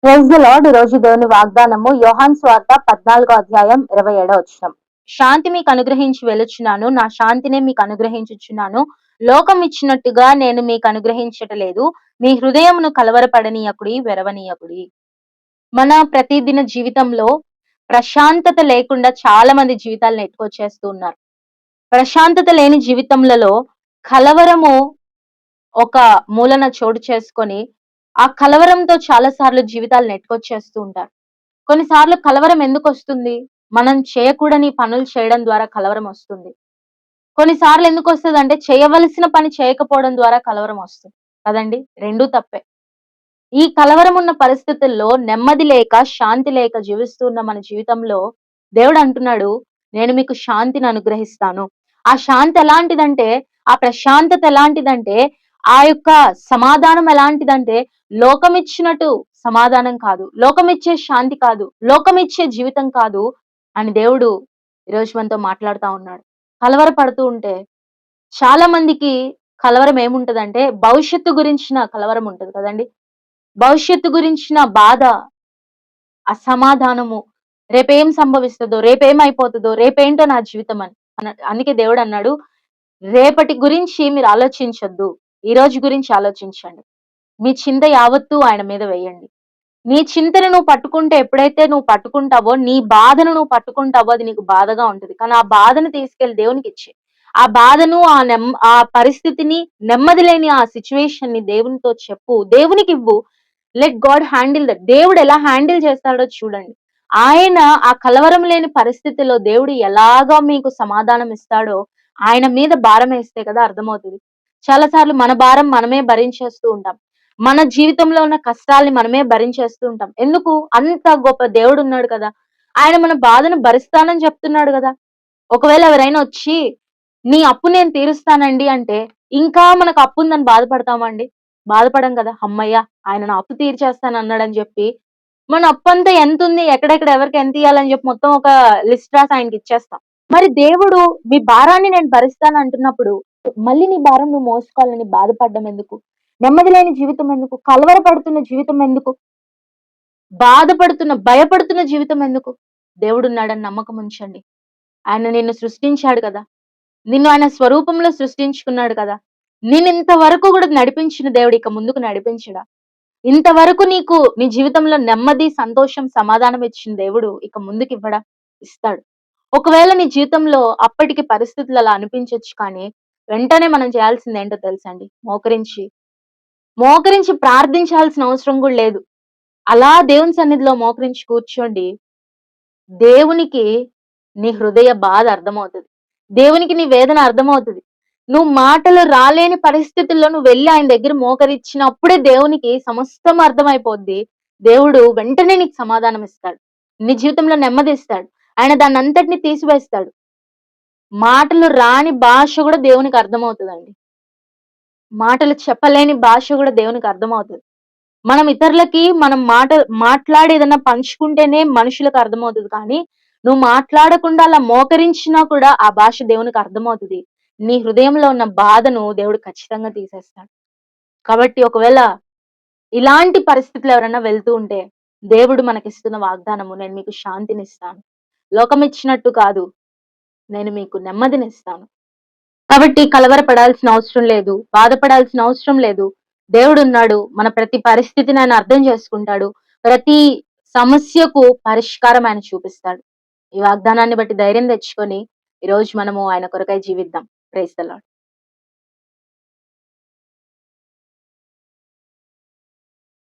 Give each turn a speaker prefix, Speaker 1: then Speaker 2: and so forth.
Speaker 1: Praise the lord. ఈ రోజు దేవుని వాగ్దానము యోహాను సువార్త 14వ అధ్యాయం 27వ వచనం. శాంతి మీకు అనుగ్రహించి వెలుచున్నాను, నా శాంతినే మీకు అనుగ్రహించుచున్నాను. లోకం ఇచ్చినట్టుగా నేను మీకు అనుగ్రహించటలేదు. మీ హృదయమును కలవరపడనీయకుడి, వెరవనీయకుడి. మన ప్రతిదిన జీవితంలో ప్రశాంతత లేకుండా చాలా మంది జీవితాలను ఎత్తుకొచ్చేస్తూ ఉన్నారు. ప్రశాంతత లేని జీవితములలో కలవరము ఒక మూలన చోటు చేసుకొని ఆ కలవరంతో చాలా సార్లు జీవితాలు నెట్టుకొచ్చేస్తూ ఉంటారు. కొన్నిసార్లు కలవరం ఎందుకు వస్తుంది? మనం చేయకూడని పనులు చేయడం ద్వారా కలవరం వస్తుంది. కొన్నిసార్లు ఎందుకు వస్తదంటే చేయవలసిన పని చేయకపోవడం ద్వారా కలవరం వస్తుంది కదండి. రెండూ తప్పే. ఈ కలవరం ఉన్న పరిస్థితుల్లో నెమ్మది లేక, శాంతి లేక జీవిస్తూ ఉన్న మన జీవితంలో దేవుడు అంటున్నాడు, నేను మీకు శాంతిని అనుగ్రహిస్తాను. ఆ శాంతి ఎలాంటిదంటే, ఆ ప్రశాంతత ఎలాంటిదంటే, ఆ యొక్క సమాధానం ఎలాంటిదంటే, లోకమిచ్చినట్టు సమాధానం కాదు. లోకమిచ్చే శాంతి కాదు. లోకమిచ్చే జీవితం కాదు అని దేవుడు ఈరోజు మనతో మాట్లాడుతా ఉన్నాడు. కలవరపడుతూ ఉంటే చాలా మందికి కలవరం ఏముంటదంటే, భవిష్యత్తు గురించిన కలవరం ఉంటది కదండీ! భవిష్యత్తు గురించిన బాధ, అసమాధానము, రేపేం సంభవిస్తదో, రేపేమైపోతదో, రేపేంటో నా జీవితం అని. అందుకే దేవుడన్నాడు, రేపటి గురించి మీరు ఆలోచించొద్దు. ఈ రోజు గురించి ఆలోచించండి. మీ చింత యావత్తు ఆయన మీద వేయండి. నీ చింతను నువ్వు పట్టుకుంటే ఎప్పుడైతే నువ్వు పట్టుకుంటావో, నీ బాధను నువ్వు పట్టుకుంటావో అది నీకు బాధగా ఉంటది. కానీ ఆ బాధను తీసుకెళ్ళి దేవునికిచ్చేయి. ఆ బాధను, ఆ పరిస్థితిని, నెమ్మది లేని ఆ సిట్యుయేషన్‌ని దేవునితో చెప్పు. దేవునికివ్వు. Let God handle that. దేవుడు ఎలా హ్యాండిల్ చేస్తాడో చూడండి. ఆయన ఆ కలవరం లేని పరిస్థితిలో దేవుడు ఎలాగా మీకు సమాధానం ఇస్తాడో, ఆయన మీద భారమేస్తే కదా అర్థమవుతది. చాలా సార్లు మన భారం మనమే భరించేస్తూ ఉంటాం. మన జీవితంలో ఉన్న కష్టాల్ని మనమే భరించేస్తూ ఉంటాం. ఎందుకు? అంత గొప్ప దేవుడున్నాడు కదా! ఆయన మన బాధను భరిస్తానని చెప్తున్నాడు గదా! ఒకవేళ ఎవరైనా వచ్చి, "నీ అప్పు నేను తీరుస్తానండి" అంటే, ఇంకా మనకు అప్పుందని బాధపడతామా అండి? బాధపడం గదా! హమ్మయ్య! ఆయన నా అప్పు తీర్చేస్తానన్నాడని జెప్పి, మన అప్పంతా ఎంతుంది, ఎక్కడెక్కడ ఎవరికి ఎంతియ్యాలని జెప్పి మొత్తం ఒక లిస్ట్ రాసి ఆయనకిచ్చేస్తాం. మరి దేవుడు మీ భారాన్ని నేను భరిస్తానంటున్నప్పుడు, మళ్ళీ నీ భారం నువ్వు మోసుకోవాలని బాధపడడం ఎందుకు? నెమ్మది లేని జీవితం ఎందుకు? కలవరపడుతున్న జీవితం ఎందుకు? భయపడుతున్న జీవితం ఎందుకు? దేవుడున్నాడని నమ్మకం ఉంచండి. ఆయన నిన్ను సృష్టించాడు కదా! నిన్ను ఆయన స్వరూపంలో సృష్టించుకున్నాడు కదా! నిన్నింతవరకు గూడా నడిపించిన దేవుడు ఇక ముందుకు నడిపించడా? ఇంతవరకు నీకు నీ జీవితంలో నెమ్మది, సంతోషం, సమాధానం ఇచ్చిన దేవుడు ఇక ముందుకివ్వడా? ఇస్తాడు. ఒకవేళ నీ జీవితంలో అప్పటికి పరిస్థితులు అలా అనిపించొచ్చు కానీ, వెంటనే మనం చేయాల్సిందేంటో తెలుసా అండి? మోకరించి ప్రార్థించాల్సిన అవసరం గూడా లేదు. అలా దేవుని సన్నిధిలో మోకరించి కూర్చోండి. దేవునికి నీ హృదయ బాధ అర్థమవుతది. దేవునికి నీ వేదన అర్థమవుతది. నువ్వు మాటలు రాలేని పరిస్థితుల్లో నువ్వెళ్లి ఆయన దగ్గర మోకరిచ్చినప్పుడే దేవునికి సమస్తం అర్థమైపోద్ది. దేవుడు వెంటనే నీకు సమాధానం ఇస్తాడు. నీ జీవితంలో నెమ్మదిస్తాడు. ఆయన దాన్నంతటిని తీసివేస్తాడు. మాటలు రాని భాష గూడా దేవునికి అర్థమవుతదండి. మాటలు చెప్పలేని భాష గూడా దేవునికి అర్థమవుతది. మనం ఇతరులకి మనం మాట్లాడి ఏదన్నా పంచుకుంటేనే మనుషులకు అర్థమవుతది కానీ, నువ్వు మాట్లాడకుండా అలా మోకరించినా కూడా ఆ భాష దేవునికి అర్థమవుతది. నీ హృదయంలో ఉన్న బాధను దేవుడు ఖచ్చితంగా తీసేస్తాడు. కాబట్టి ఒకవేళ ఇలాంటి పరిస్థితులు ఎవరైనా వెళ్తూ ఉంటే, దేవుడు మనకిస్తున్న వాగ్దానము నేను మీకు శాంతినిస్తాను. లోకమిచ్చినట్టు కాదు, నేను మీకు నెమ్మదినిస్తాను. కాబట్టి కలవరపడాల్సిన అవసరం లేదు. బాధపడాల్సిన అవసరం లేదు. దేవుడున్నాడు. మన ప్రతి పరిస్థితిని ఆయన అర్థం చేసుకుంటాడు. ప్రతి సమస్యకు పరిష్కారం ఆయన చూపిస్తాడు. ఈ వాగ్దానాన్ని బట్టి ధైర్యం తెచ్చుకొని, ఈరోజు మనము ఆయన కొరకై జీవిద్దాం. Praise the lord.